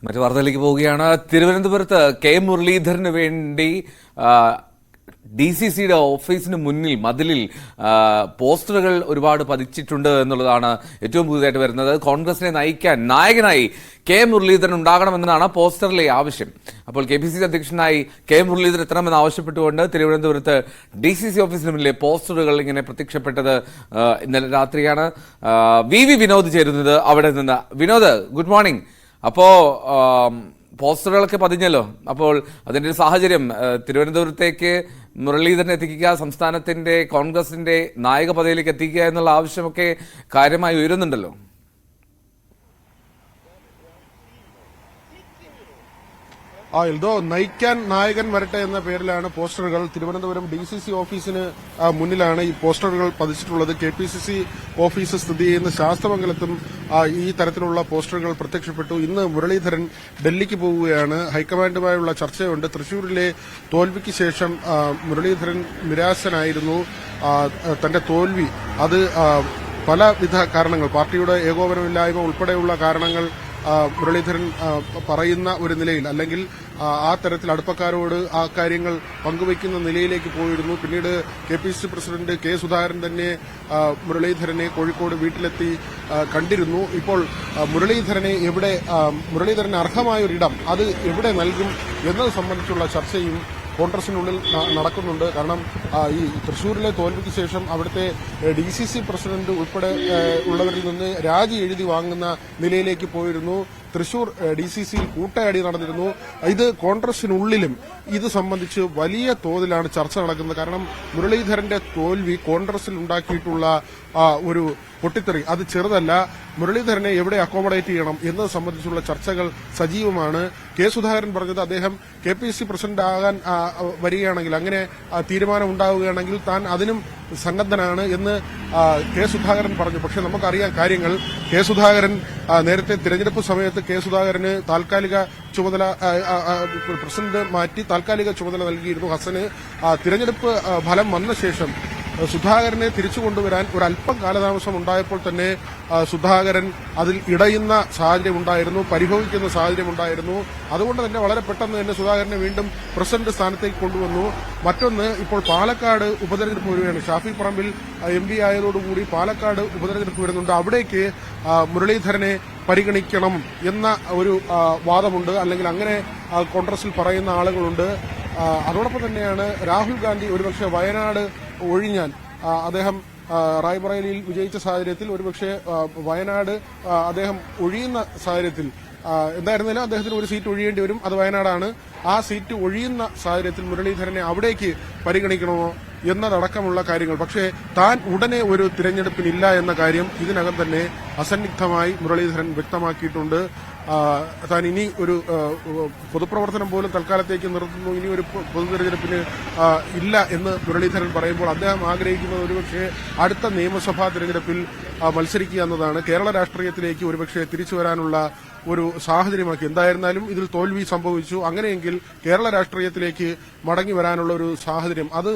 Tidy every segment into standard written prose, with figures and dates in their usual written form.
മറ്റു വാർത്തയിലേക്ക് പോവുകയാണ്. തിരുവനന്തപുരത്ത് കെ മുരളീധരന് വേണ്ടി DCCയുടെ ഓഫീസിന് മുന്നിൽ മതിലിൽ പോസ്റ്ററുകൾ ഒരുപാട് പതിച്ചിട്ടുണ്ട് എന്നുള്ളതാണ് ഏറ്റവും പുതുതായിട്ട് വരുന്നത്. കോൺഗ്രസിനെ നയിക്കാൻ നായകനായി കെ മുരളീധരൻ ഉണ്ടാകണമെന്നാണ് പോസ്റ്ററിലെ ആവശ്യം. അപ്പോൾ KPCC അധ്യക്ഷനായി കെ മുരളീധരൻ എത്തണമെന്ന് ആവശ്യപ്പെട്ടുകൊണ്ട് തിരുവനന്തപുരത്ത് DCC ഓഫീസിന് മുന്നിലെ പോസ്റ്ററുകൾ ഇങ്ങനെ പ്രത്യക്ഷപ്പെട്ടത് ഇന്നലെ രാത്രിയാണ്. VV വിനോദ് ചേരുന്നത് അവിടെ നിന്ന്. Vinod, good morning. അപ്പോ പോസ്റ്ററുകളൊക്കെ പതിഞ്ഞല്ലോ. അപ്പോൾ അതിന്റെ ഒരു സാഹചര്യം, തിരുവനന്തപുരത്തേക്ക് മുരളീധരനെ എത്തിക്കുക, സംസ്ഥാനത്തിന്റെ കോൺഗ്രസിന്റെ നായക പദവിയിലേക്ക് എത്തിക്കുക എന്നുള്ള ആവശ്യമൊക്കെ കാര്യമായി ഉയരുന്നുണ്ടല്ലോ. എൽദോ, നയിക്കാൻ നായകൻ വരട്ടെ എന്ന പേരിലാണ് പോസ്റ്ററുകൾ. തിരുവനന്തപുരം DCC ഓഫീസിന് മുന്നിലാണ് ഈ പോസ്റ്ററുകൾ പതിച്ചിട്ടുള്ളത്. KPCC ഓഫീസ് സ്ഥിതി ചെയ്യുന്ന ശാസ്തമംഗലത്തും ഈ തരത്തിലുള്ള പോസ്റ്ററുകൾ പ്രത്യക്ഷപ്പെട്ടു. ഇന്ന് മുരളീധരൻ ഡൽഹിക്ക് പോവുകയാണ്. ഹൈക്കമാൻഡുമായുള്ള ചർച്ചയുണ്ട്. തൃശൂരിലെ തോൽവിക്ക് ശേഷം മുരളീധരൻ നിരാശനായിരുന്നു. തന്റെ തോൽവി അത് പലവിധ കാരണങ്ങൾ, പാർട്ടിയുടെ ഏകോപനമില്ലായ്മ ഉൾപ്പെടെയുള്ള കാരണങ്ങൾ മുരളീധരൻ പറയുന്ന ഒരു നിലയിൽ, അല്ലെങ്കിൽ ആ തരത്തിൽ അടുപ്പക്കാരോട് ആ കാര്യങ്ങൾ പങ്കുവയ്ക്കുന്ന നിലയിലേക്ക് പോയിരുന്നു. പിന്നീട് KPCC പ്രസിഡന്റ് K സുധാകരൻ തന്നെ മുരളീധരനെ കോഴിക്കോട് വീട്ടിലെത്തി കണ്ടിരുന്നു. ഇപ്പോൾ മുരളീധരന് അർഹമായൊരിടം അത് എവിടെ നൽകും എന്നത് സംബന്ധിച്ചുള്ള ചർച്ചയും കോൺഗ്രസിനുള്ളിൽ നടക്കുന്നുണ്ട്. കാരണം ഈ തൃശൂരിലെ തോൽവിക്ക് ശേഷം അവിടുത്തെ DCC പ്രസിഡന്റ് ഉൾപ്പെടെ ഉള്ളവരിൽ നിന്ന് രാജി എഴുതി വാങ്ങുന്ന നിലയിലേക്ക് പോയിരുന്നു. തൃശൂർ DCCയിൽ കൂട്ടയടി നടന്നിരുന്നു. ഇത് കോൺഗ്രസിനുള്ളിലും ഇത് സംബന്ധിച്ച് വലിയ തോതിലാണ് ചർച്ച നടക്കുന്നത്. കാരണം മുരളീധരന്റെ തോൽവി കോൺഗ്രസിൽ ഉണ്ടാക്കിയിട്ടുള്ള ഒരു പൊട്ടിത്തെറി അത് ചെറുതല്ല. മുരളീധരനെ എവിടെ അക്കോമഡേറ്റ് ചെയ്യണം എന്നത് സംബന്ധിച്ചുള്ള ചർച്ചകൾ സജീവമാണ്. K സുധാകരൻ പറഞ്ഞത് അദ്ദേഹം KPCC പ്രസിഡന്റ് ആകാൻ വരികയാണെങ്കിൽ, അങ്ങനെ തീരുമാനം ഉണ്ടാവുകയാണെങ്കിൽ താൻ അതിനും സന്നദ്ധനാണ് എന്ന് K സുധാകരൻ പറഞ്ഞു. പക്ഷെ നമുക്കറിയാം കാര്യങ്ങൾ. K സുധാകരൻ നേരത്തെ തിരഞ്ഞെടുപ്പ് സമയത്ത് K സുധാകരന് താൽക്കാലിക ചുമതല, പ്രസിഡന്റ് മാറ്റി താൽക്കാലിക ചുമതല നൽകിയിരുന്നു ഹസന്. തിരഞ്ഞെടുപ്പ് ഫലം വന്ന ശേഷം സുധാകരനെ തിരിച്ചു കൊണ്ടുവരാൻ ഒരല്പം കാലതാമസം ഉണ്ടായപ്പോൾ തന്നെ സുധാകരൻ അതിൽ ഇടയുന്ന സാഹചര്യം ഉണ്ടായിരുന്നു, പരിഭവിക്കുന്ന സാഹചര്യം ഉണ്ടായിരുന്നു. അതുകൊണ്ട് തന്നെ വളരെ പെട്ടെന്ന് തന്നെ സുധാകരനെ വീണ്ടും പ്രസിഡന്റ് സ്ഥാനത്തേക്ക് കൊണ്ടുവന്നു. മറ്റൊന്ന്, ഇപ്പോൾ പാലക്കാട് ഉപതെരഞ്ഞെടുപ്പ് വരികയാണ്. ഷാഫി പറമ്പിൽ MP ആയതോടുകൂടി പാലക്കാട് ഉപതെരഞ്ഞെടുപ്പ് വരുന്നുണ്ട്. അവിടേക്ക് മുരളീധരനെ പരിഗണിക്കണം എന്ന ഒരു വാദമുണ്ട്, അല്ലെങ്കിൽ അങ്ങനെ കോൺഗ്രസിൽ പറയുന്ന ആളുകളുണ്ട്. അതോടൊപ്പം തന്നെയാണ് രാഹുൽ ഗാന്ധി ഒരുപക്ഷെ വയനാട് ഒഴിഞ്ഞാൽ, അദ്ദേഹം റായ്ബറേലിയിൽ വിജയിച്ച സാഹചര്യത്തിൽ ഒരുപക്ഷെ വയനാട് അദ്ദേഹം ഒഴിയുന്ന സാഹചര്യത്തിൽ, എന്തായിരുന്നാലും അദ്ദേഹത്തിന് ഒരു സീറ്റ് ഒഴിയേണ്ടി വരും, അത് വയനാടാണ്. ആ സീറ്റ് ഒഴിയുന്ന സാഹചര്യത്തിൽ മുരളീധരനെ അവിടേക്ക് പരിഗണിക്കണമോ എന്നതടക്കമുള്ള കാര്യങ്ങൾ. പക്ഷേ താൻ ഉടനെ ഒരു തിരഞ്ഞെടുപ്പിനില്ല എന്ന കാര്യം ഇതിനകം തന്നെ അസന്നിഗ്ധമായി മുരളീധരൻ വ്യക്തമാക്കിയിട്ടുണ്ട്. താൻ ഇനി ഒരു പൊതുപ്രവർത്തനം പോലും തൽക്കാലത്തേക്ക് നിർത്തുന്നു, ഇനി ഒരു പൊതു തെരഞ്ഞെടുപ്പിന് ഇല്ല എന്ന് മുരളീധരൻ പറയുമ്പോൾ അദ്ദേഹം ആഗ്രഹിക്കുന്നത് ഒരുപക്ഷെ അടുത്ത നിയമസഭാ തെരഞ്ഞെടുപ്പിൽ മത്സരിക്കുക എന്നതാണ്. കേരള രാഷ്ട്രീയത്തിലേക്ക് ഒരുപക്ഷെ തിരിച്ചു വരാനുള്ള ഒരു സാഹചര്യമാക്കി. എന്തായിരുന്നാലും ഇതിൽ തോൽവി സംഭവിച്ചു. അങ്ങനെയെങ്കിൽ കേരള രാഷ്ട്രീയത്തിലേക്ക് മടങ്ങി വരാനുള്ള ഒരു സാഹചര്യം അത്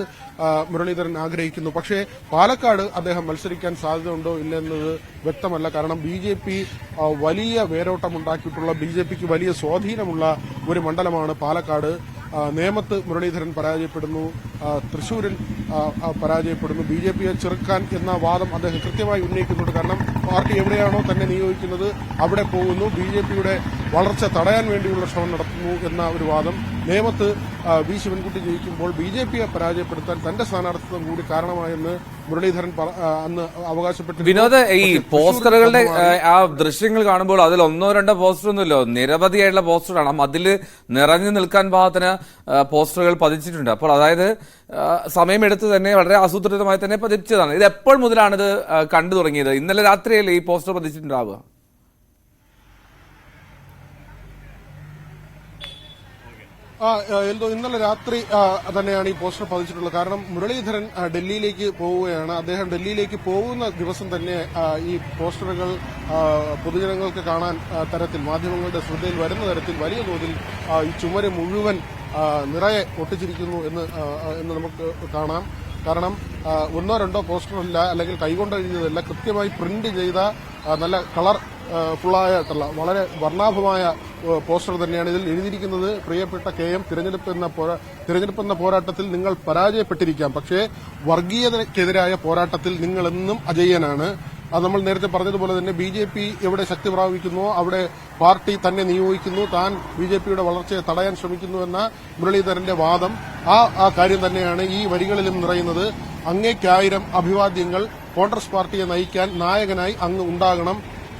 മുരളീധരൻ ആഗ്രഹിക്കുന്നു. പക്ഷേ പാലക്കാട് അദ്ദേഹം മത്സരിക്കാൻ സാധ്യതയുണ്ടോ ഇല്ലെന്നത് വ്യക്തമല്ല. കാരണം BJP വലിയ വേരോട്ടമുണ്ടാക്കിയിട്ടുള്ള, BJPക്ക് വലിയ സ്വാധീനമുള്ള ഒരു മണ്ഡലമാണ് പാലക്കാട്. നേമത്ത് മുരളീധരൻ പരാജയപ്പെടുന്നു, തൃശൂരിൽ പരാജയപ്പെടുന്നു. BJPയെ ചെറുക്കാൻ എന്ന വാദം അദ്ദേഹം കൃത്യമായി ഉന്നയിക്കുന്നുണ്ട്. കാരണം പാർട്ടി എവിടെയാണോ തന്നെ നിയോഗിക്കുന്നത് അവിടെ പോകുന്നു, BJPയുടെ വളർച്ച തടയാൻ വേണ്ടിയുള്ള ശ്രമം നടത്തുന്നു എന്ന ഒരു വാദം. നേമത്ത് V ശിവൻകുട്ടി ജയിക്കുമ്പോൾ BJPയെ പരാജയപ്പെടുത്താൻ തന്റെ സ്ഥാനാർത്ഥിത്വം കൂടി കാരണമായെന്ന് മുരളീധരൻ അന്ന് അവകാശപ്പെട്ടു. വിനോദ്, ഈ പോസ്റ്ററുകളുടെ ആ ദൃശ്യങ്ങൾ കാണുമ്പോൾ അതിൽ ഒന്നോ രണ്ടോ പോസ്റ്ററൊന്നുമില്ലോ, നിരവധിയായിട്ടുള്ള പോസ്റ്ററാണ്. അതിൽ നിറഞ്ഞു നിൽക്കാൻ പാകത്തിന് പോസ്റ്ററുകൾ പതിച്ചിട്ടുണ്ട്. അപ്പോൾ അതായത് സമയമെടുത്ത് തന്നെ വളരെ ആസൂത്രിതമായി തന്നെ പതിച്ചതാണ്. ഇത് എപ്പോൾ മുതലാണിത് കണ്ടു തുടങ്ങിയത്? ഇന്നലെ രാത്രിയല്ലേ ഈ പോസ്റ്റർ പതിച്ചിട്ടുണ്ടാവുക? ഇന്നലെ രാത്രി തന്നെയാണ് ഈ പോസ്റ്റർ പതിച്ചിട്ടുള്ളത്. കാരണം മുരളീധരൻ ഡൽഹിയിലേക്ക് പോവുകയാണ്. അദ്ദേഹം ഡൽഹിയിലേക്ക് പോകുന്ന ദിവസം തന്നെ ഈ പോസ്റ്ററുകൾ പൊതുജനങ്ങൾക്ക് കാണാൻ തരത്തിൽ, മാധ്യമങ്ങളുടെ ശ്രദ്ധയിൽ വരുന്ന തരത്തിൽ വലിയ തോതിൽ ഈ ചുമര് മുഴുവൻ നിറയെ ഒട്ടിച്ചിരിക്കുന്നു എന്ന് നമുക്ക് കാണാം. കാരണം ഒന്നോ രണ്ടോ പോസ്റ്ററല്ല, അല്ലെങ്കിൽ കൈകൊണ്ട് എഴുതിയതല്ല, കൃത്യമായി പ്രിന്റ് ചെയ്ത നല്ല കളർ ഫുള്ളായിട്ടുള്ള വളരെ വർണ്ണാഭമായ പോസ്റ്റർ തന്നെയാണ്. ഇതിൽ എഴുതിയിരിക്കുന്നത് പ്രിയപ്പെട്ട KM, തിരഞ്ഞെടുപ്പ് എന്ന പോരാട്ടത്തിൽ നിങ്ങൾ പരാജയപ്പെട്ടിരിക്കാം, പക്ഷേ വർഗീയതയ്ക്കെതിരായ പോരാട്ടത്തിൽ നിങ്ങൾ എന്നും അജയ്യനാണ്. അത് നമ്മൾ നേരത്തെ പറഞ്ഞതുപോലെ തന്നെ BJP എവിടെ ശക്തി പ്രാപിക്കുന്നു അവിടെ പാർട്ടി തന്നെ നിയോഗിക്കുന്നു, താൻ BJPയുടെ വളർച്ചയെ തടയാൻ ശ്രമിക്കുന്നു എന്ന മുരളീധരന്റെ വാദം ആ കാര്യം തന്നെയാണ് ഈ വരികളിലും നിറയുന്നത്. അങ്ങേക്കായിരം അഭിവാദ്യങ്ങൾ. കോൺഗ്രസ് പാർട്ടിയെ നയിക്കാൻ നായകനായി അങ്ങ് ഉണ്ടാകണം.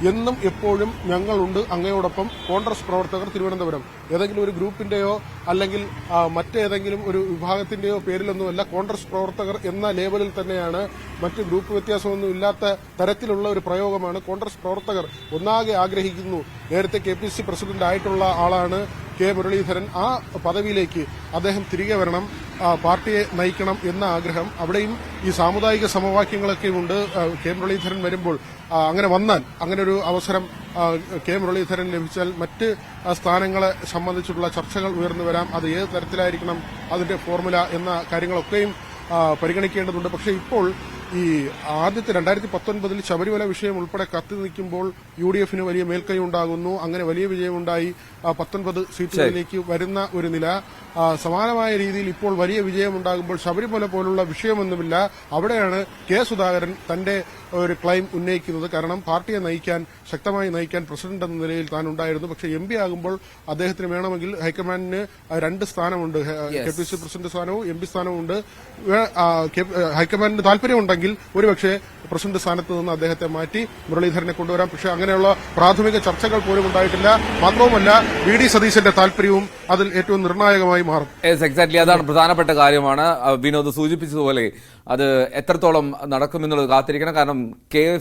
എന്നും എപ്പോഴും ഞങ്ങളുണ്ട് അങ്ങയോടൊപ്പം. കോൺഗ്രസ് പ്രവർത്തകർ, തിരുവനന്തപുരം. ഏതെങ്കിലും ഒരു ഗ്രൂപ്പിന്റെയോ അല്ലെങ്കിൽ മറ്റേതെങ്കിലും ഒരു വിഭാഗത്തിന്റെയോ പേരിലൊന്നുമല്ല, കോൺഗ്രസ് പ്രവർത്തകർ എന്ന ലേബലിൽ തന്നെയാണ്. മറ്റ് ഗ്രൂപ്പ് വ്യത്യാസമൊന്നും ഇല്ലാത്ത തരത്തിലുള്ള ഒരു പ്രയോഗമാണ് കോൺഗ്രസ് പ്രവർത്തകർ ഒന്നാകെ ആഗ്രഹിക്കുന്നു. നേരത്തെ KPC പ്രസിഡന്റ് ആയിട്ടുള്ള ആളാണ് മുരളീധരൻ. ആ പദവിയിലേക്ക് അദ്ദേഹം തിരികെ വരണം, പാർട്ടിയെ നയിക്കണം എന്ന ആഗ്രഹം. അവിടെയും ഈ സാമുദായിക സമവാക്യങ്ങളൊക്കെ ഉണ്ട്. മുരളീധരൻ വരുമ്പോൾ അങ്ങനെ വന്നാൽ, അങ്ങനെ ഒരു അവസരം മുരളീധരൻ ലഭിച്ചാൽ മറ്റ് സ്ഥാനങ്ങളെ സംബന്ധിച്ചുള്ള ചർച്ചകൾ ഉയർന്നു വരാം. അത് ഏത് തരത്തിലായിരിക്കണം, അതിന്റെ ഫോർമുല എന്ന കാര്യങ്ങളൊക്കെയും പരിഗണിക്കേണ്ടതുണ്ട്. പക്ഷേ ഇപ്പോൾ ഈ ആദ്യത്തെ 2019 ശബരിമല വിഷയം ഉൾപ്പെടെ കത്തി നിൽക്കുമ്പോൾ UDFന് വലിയ മേൽക്കൈ ഉണ്ടാകുന്നു. അങ്ങനെ വലിയ വിജയമുണ്ടായി 19 സീറ്റുകളിലേക്ക് വരുന്ന ഒരു നില. സമാനമായ രീതിയിൽ ഇപ്പോൾ വലിയ വിജയമുണ്ടാകുമ്പോൾ ശബരിമല പോലുള്ള വിഷയമൊന്നുമില്ല. അവിടെയാണ് സുധാകരൻ തന്റെ ഒരു ക്ലെയിം ഉന്നയിക്കുന്നത്. കാരണം പാർട്ടിയെ നയിക്കാൻ, ശക്തമായി നയിക്കാൻ പ്രസിഡന്റ് എന്ന നിലയിൽ താൻ ഉണ്ടായിരുന്നു. പക്ഷേ MP ആകുമ്പോൾ അദ്ദേഹത്തിന് വേണമെങ്കിൽ ഹൈക്കമാൻഡിന് 2 സ്ഥാനമുണ്ട്. KPC പ്രസിഡന്റ് സ്ഥാനവും MP സ്ഥാനവും ഉണ്ട്. ഹൈക്കമാൻഡിന് താല്പര്യമുണ്ടെങ്കിൽ ഒരുപക്ഷെ പ്രസിഡന്റ് സ്ഥാനത്ത് നിന്ന് അദ്ദേഹത്തെ മാറ്റി മുരളീധരനെ കൊണ്ടുവരാം. പക്ഷേ അങ്ങനെയുള്ള പ്രാഥമിക ചർച്ചകൾ പോലും ഉണ്ടായിട്ടില്ല. മാത്രവുമല്ല VD സതീശന്റെ താല്പര്യവും അതിൽ ഏറ്റവും നിർണായകമായി മാറും. എക്സാക്ട്ലി, അതാണ് പ്രധാനപ്പെട്ട കാര്യമാണ്. വിനോദ് സൂചിപ്പിച്ചതുപോലെ അത് എത്രത്തോളം നടക്കുമെന്നുള്ളത് കാത്തിരിക്കണം. കാരണം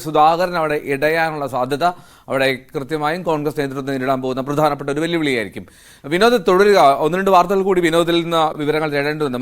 സുധാകരൻ അവിടെ ഇടയാനുള്ള സാധ്യത അവിടെ കൃത്യമായും കോൺഗ്രസ് നേതൃത്വം നേരിടാൻ പോകുന്ന പ്രധാനപ്പെട്ട ഒരു വെല്ലുവിളിയായിരിക്കും. വിനോദ് തുടരുക. 1-2 വാർത്തകൾ കൂടി വിനോദിൽ നിന്ന് വിവരങ്ങൾ തേടേണ്ടതുണ്ട്.